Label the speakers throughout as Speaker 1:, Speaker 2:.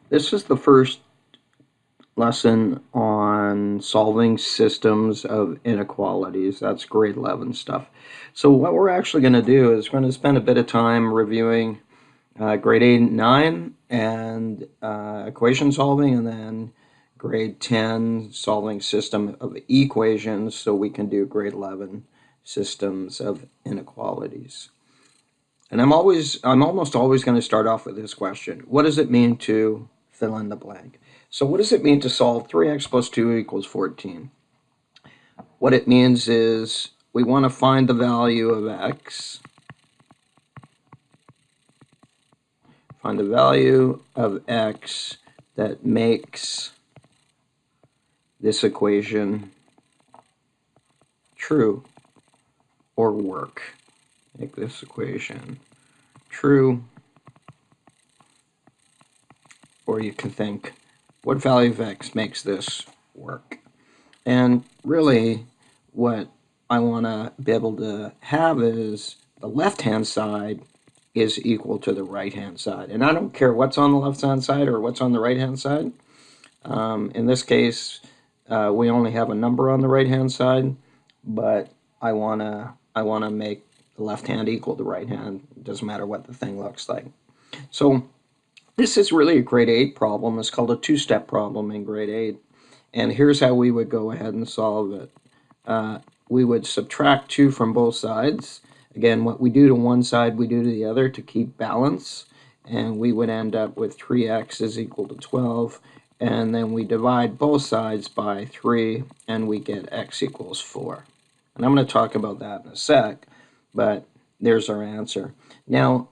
Speaker 1: This is the first lesson on solving systems of inequalities. That's grade 11 stuff. So what we're actually going to do is we're going to spend a bit of time reviewing grade 8 and 9 and equation solving, and then grade 10 solving system of equations, so we can do grade 11 systems of inequalities. And I'm almost always going to start off with this question. What does it mean to fill in the blank? So what does it mean to solve 3x plus 2 equals 14? What it means is we want to find the value of x, find the value of x that makes this equation true or work. Make this equation true, or you can think, what value of x makes this work? And really, what I want to be able to have is the left-hand side is equal to the right-hand side. And I don't care what's on the left-hand side or what's on the right-hand side. In this case, we only have a number on the right-hand side, but I wanna make the left hand equal to the right hand. It doesn't matter what the thing looks like. So this is really a grade 8 problem. It's called a two-step problem in grade 8. And here's how we would go ahead and solve it. We would subtract 2 from both sides. Again, what we do to one side, we do to the other to keep balance. And we would end up with 3x is equal to 12. And then we divide both sides by 3, and we get x equals 4. And I'm going to talk about that in a sec, but there's our answer. Now,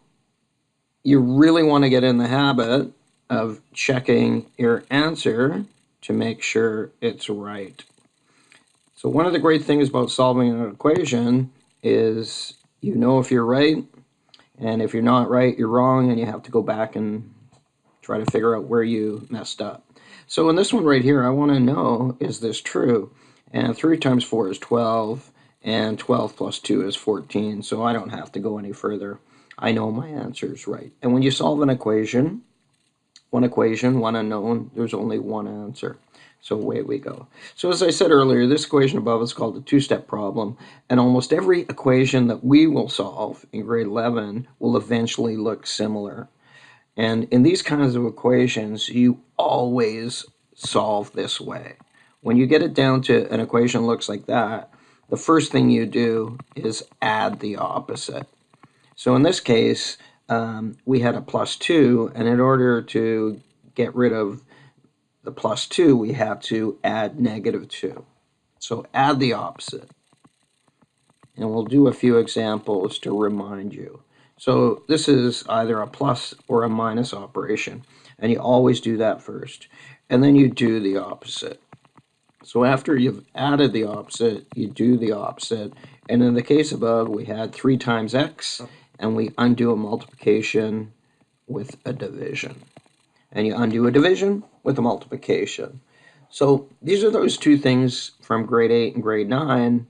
Speaker 1: you really want to get in the habit of checking your answer to make sure it's right. So one of the great things about solving an equation is you know if you're right, and if you're not right, you're wrong, and you have to go back and try to figure out where you messed up. So in this one right here, I want to know, is this true? And 3 times 4 is 12, and 12 plus 2 is 14, so I don't have to go any further. I know my answer is right. And when you solve an equation, one unknown, there's only one answer. So away we go. So as I said earlier, this equation above is called a two-step problem, and almost every equation that we will solve in grade 11 will eventually look similar. And in these kinds of equations, you always solve this way. When you get it down to an equation that looks like that, the first thing you do is add the opposite. So in this case, we had a plus 2, and in order to get rid of the plus 2, we have to add negative 2. So add the opposite. And we'll do a few examples to remind you. So this is either a plus or a minus operation, and you always do that first. And then you do the opposite. So after you've added the opposite, you do the opposite. And in the case above, we had 3 times x, and we undo a multiplication with a division. And you undo a division with a multiplication. So these are those two things from grade 8 and grade 9.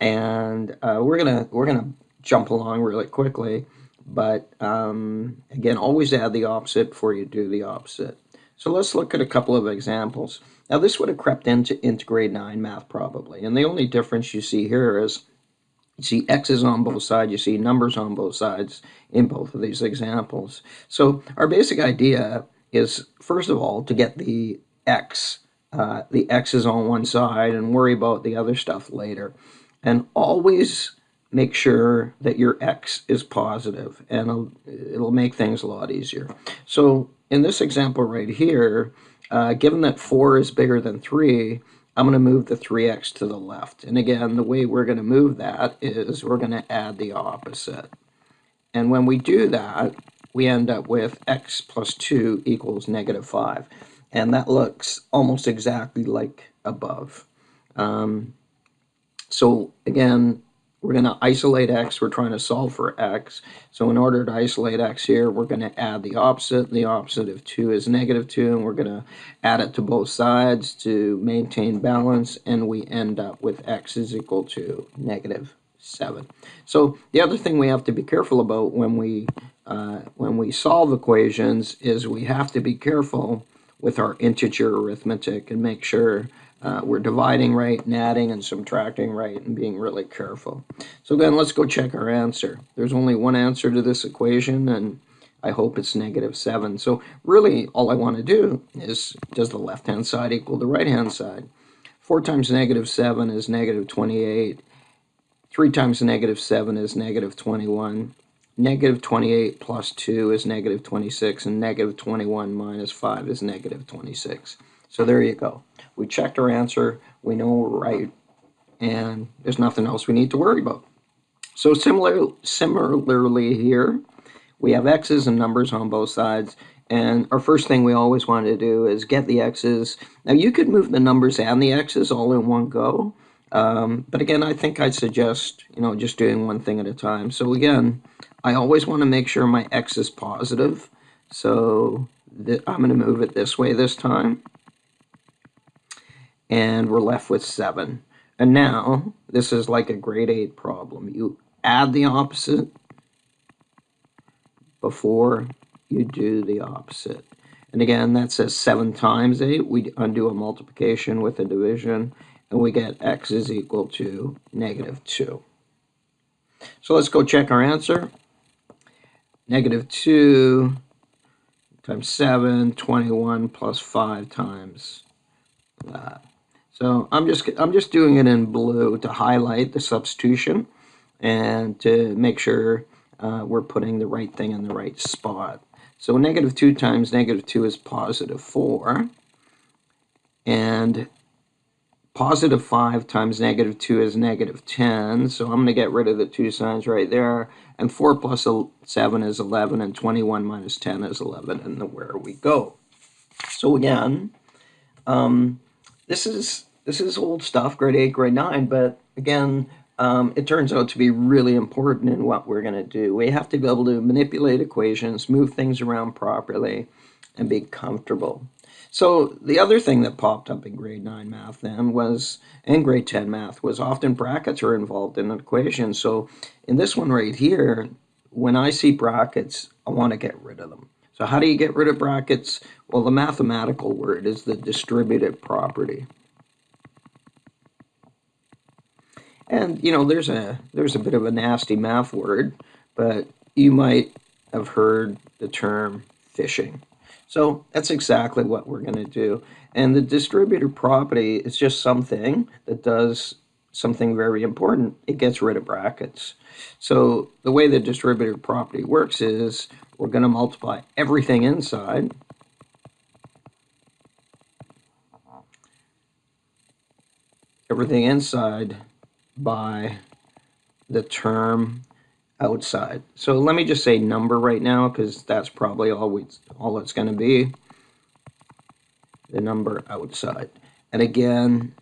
Speaker 1: And we're gonna jump along really quickly, but again, always add the opposite before you do the opposite. So let's look at a couple of examples. Now this would have crept into grade 9 math probably, and the only difference you see here is you see x's on both sides, you see numbers on both sides in both of these examples. So our basic idea is, first of all, to get the x's on one side and worry about the other stuff later. And always make sure that your x is positive, and it'll make things a lot easier. So in this example right here, given that 4 is bigger than 3, I'm going to move the 3x to the left. And again, the way we're going to move that is we're going to add the opposite. And when we do that, we end up with x plus 2 equals negative 5. And that looks almost exactly like above. So again, we're going to isolate x. We're trying to solve for x. So in order to isolate x here, we're going to add the opposite. The opposite of 2 is negative 2, and we're going to add it to both sides to maintain balance, and we end up with x is equal to negative 7. So the other thing we have to be careful about when we solve equations is we have to be careful with our integer arithmetic and make sure we're dividing right and adding and subtracting right and being really careful. So then let's go check our answer. There's only one answer to this equation, and I hope it's -7. So really all I want to do is, does the left-hand side equal the right-hand side? 4 times -7 is -28. 3 times -7 is -21. -28 plus 2 is -26, and -21 minus 5 is -26. So there you go. We checked our answer, we know we're right, and there's nothing else we need to worry about. So similarly here, we have x's and numbers on both sides, and our first thing we always want to do is get the x's. Now you could move the numbers and the x's all in one go, but again, I think I'd suggest, just doing one thing at a time. So again, I always want to make sure my x is positive, so I'm going to move it this way this time, and we're left with 7. And now, this is like a grade 8 problem. You add the opposite before you do the opposite. And again, that says 7 times 8. We undo a multiplication with a division, and we get x is equal to -2. So let's go check our answer. -2 times 7, 21 plus 5 times that. So I'm just doing it in blue to highlight the substitution and to make sure we're putting the right thing in the right spot. So -2 times -2 is +4, and +5 times -2 is -10, so I'm going to get rid of the 2 signs right there, and 4 plus 7 is 11, and 21 minus 10 is 11, and where we go. So again, this is old stuff, grade 8, grade 9, but again, it turns out to be really important in what we're going to do. We have to be able to manipulate equations, move things around properly, and be comfortable. So the other thing that popped up in grade 9 math then was, and grade 10 math, was often brackets are involved in an equation. So in this one right here, when I see brackets, I want to get rid of them. So how do you get rid of brackets? Well, the mathematical word is the distributive property. And there's a bit of a nasty math word, but you might have heard the term fishing. So that's exactly what we're going to do. And the distributive property is just something that does something very important. It gets rid of brackets. So the way the distributive property works is we're going to multiply everything inside by the term outside. So let me just say number right now, because that's probably all it's going to be, the number outside. And again,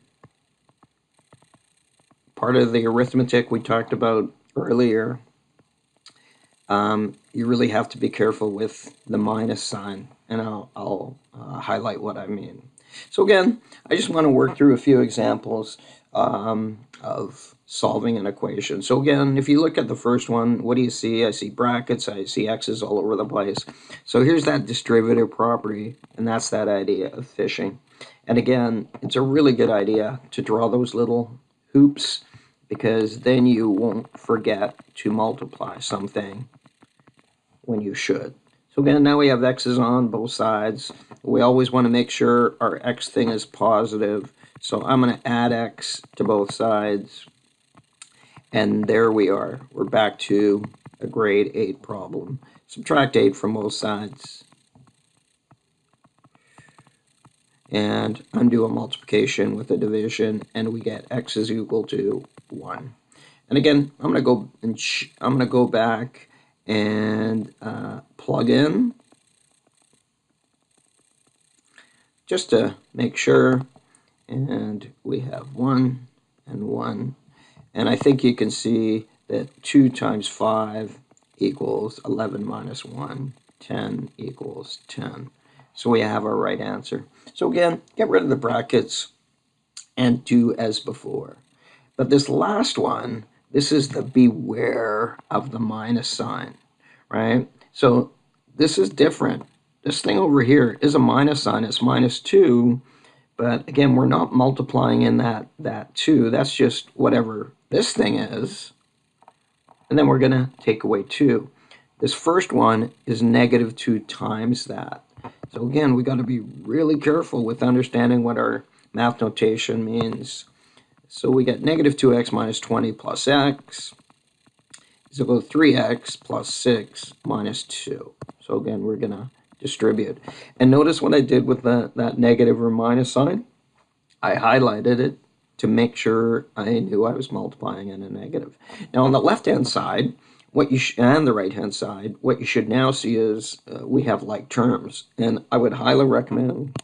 Speaker 1: part of the arithmetic we talked about earlier, you really have to be careful with the minus sign, and I'll highlight what I mean. So again, I just want to work through a few examples of solving an equation. So again, if you look at the first one, what do you see? I see brackets, I see x's all over the place. So here's that distributive property, and that's that idea of fishing. And again, it's a really good idea to draw those little hoops, because then you won't forget to multiply something when you should. So again, now we have x's on both sides. We always want to make sure our x thing is positive. So I'm going to add x to both sides. And there we are. We're back to a grade 8 problem. Subtract 8 from both sides. And undo a multiplication with a division, and we get x is equal to 1. And again, I'm going to go back and plug in just to make sure, and we have 1 and 1, and I think you can see that 2 times 5 equals 11 minus 1, 10 equals 10. So we have our right answer. So again, get rid of the brackets and do as before. But this last one, This is the beware of the minus sign, right? So this is different. This thing over here is a minus sign. It's minus 2, but again, we're not multiplying in that 2. That's just whatever this thing is. And then we're going to take away 2. This first one is negative 2 times that. So again, we got to be really careful with understanding what our math notation means. So we get negative 2x minus 20 plus x is equal to 3x plus 6 minus 2. So again, we're going to distribute. And notice what I did with that negative or minus sign. I highlighted it to make sure I knew I was multiplying in a negative. Now on the left-hand side, and the right-hand side, what you should now see is we have like terms. And I would highly recommend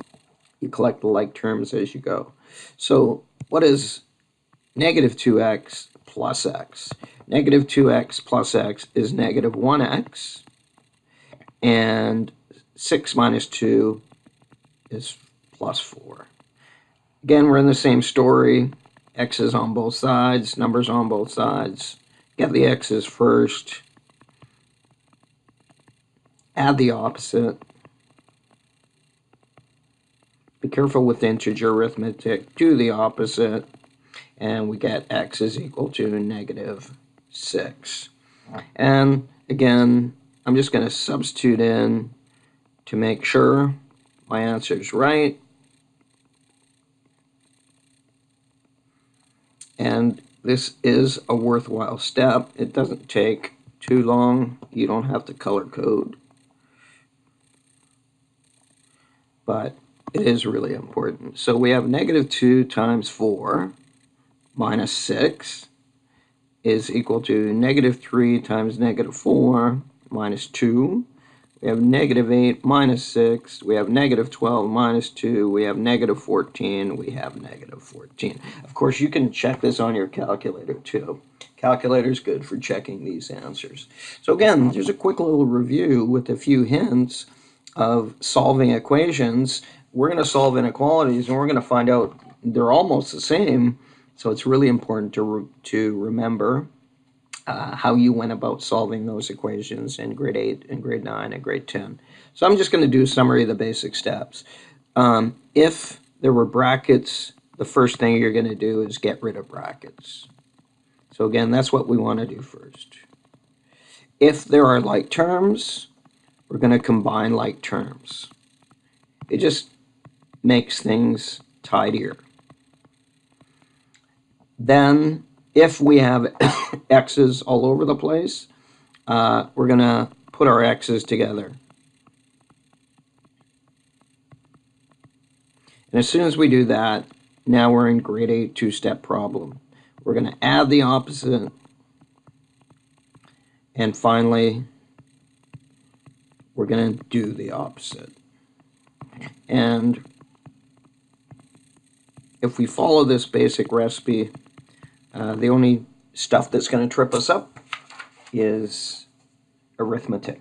Speaker 1: you collect the like terms as you go. So what is negative 2x plus x? Negative 2x plus x is negative 1x. And 6 minus 2 is plus 4. Again, we're in the same story. X's on both sides, numbers on both sides. Get the x's first. Add the opposite. Be careful with integer arithmetic. Do the opposite. And we get x is equal to negative 6. And again, I'm just going to substitute in to make sure my answer is right. And this is a worthwhile step. It doesn't take too long. You don't have to color code. But it is really important. So we have negative 2 times 4 minus 6 is equal to negative 3 times negative 4 minus 2. We have negative 8 minus 6. We have negative 12 minus 2. We have negative 14. We have negative 14. Of course, you can check this on your calculator too. Calculator is good for checking these answers. So again, there's a quick little review with a few hints of solving equations. We're going to solve inequalities, and we're going to find out they're almost the same. So it's really important to remember how you went about solving those equations in grade 8 and grade 9 and grade 10. So I'm just going to do a summary of the basic steps. If there were brackets, the first thing you're going to do is get rid of brackets. So again, that's what we want to do first. If there are like terms, we're going to combine like terms. It just makes things tidier. Then if we have x's all over the place, we're going to put our x's together. And as soon as we do that, now we're in grade 8 two-step problem. We're going to add the opposite. And finally, we're going to do the opposite. And if we follow this basic recipe, the only stuff that's going to trip us up is arithmetic.